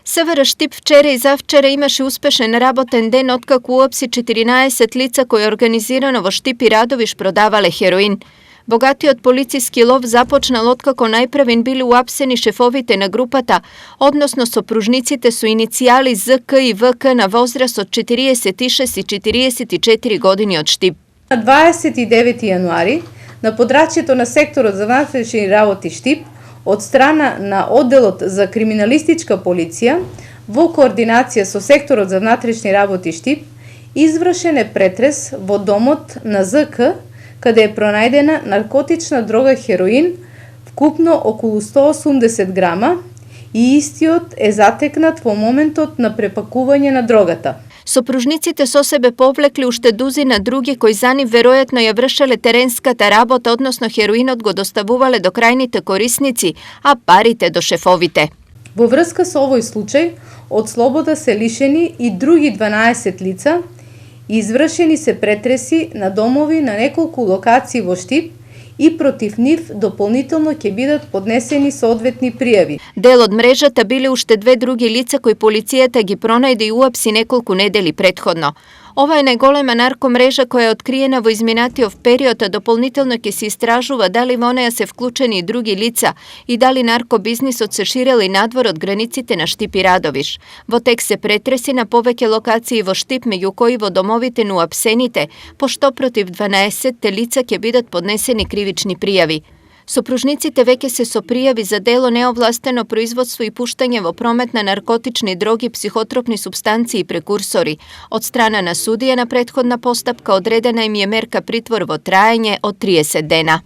СВР Štip вчера и завчера имаше успешен работен ден откако уапси 14 лица кои организирано во Štip и Радовиш продавале хероин. Богатиот полициски лов започнал откако најпрвен били уапсени шефовите на групата, односно сопружниците со иницијали ЗК и ВК на возраст од 46 и 44 години од Štip. На 29 јануари, на подрачјето на секторот за внатрешни работи Štip, од страна на Одделот за криминалистичка полиција, во координација со секторот за внатрешни работи Štip, извршен е претрес во домот на ЗК, каде е пронајдена наркотична дрога хероин, вкупно околу 180 грама, и истиот е затекнат во моментот на препакување на дрогата. Сопружниците со себе повлекли уште дузина други кои за нив веројатно ја вршеле теренската работа, односно хероинот го доставувале до крајните корисници, а парите до шефовите. Во врска со овој случај, од слобода се лишени и други 12 лица. Извршени се претреси на домови на неколку локации во Štip и против нив дополнително ќе бидат поднесени соодветни пријави. Дел од мрежата биле уште две други лица кои полицијата ги пронајде и уапси неколку недели претходно. Ова е најголема наркомрежа која е откриена во изминатиот период, а дополнително ќе се истражува дали во неја се вклучени и други лица и дали наркобизнисот се ширел и надвор од границите на Štip и Радовиш. Во тек се претреси на повеќе локации во Štip, меѓу кои во домовите на уапсените, пошто против 12 лица ќе бидат поднесени кривични пријави. Сопружниците веќе се со пријави за дело неовластено производство и пуштање во промет на наркотични дроги, психотропни супстанции и прекурсори. Од страна на судија на претходна постапка одредена им е мерка притвор во траење од 30 дена.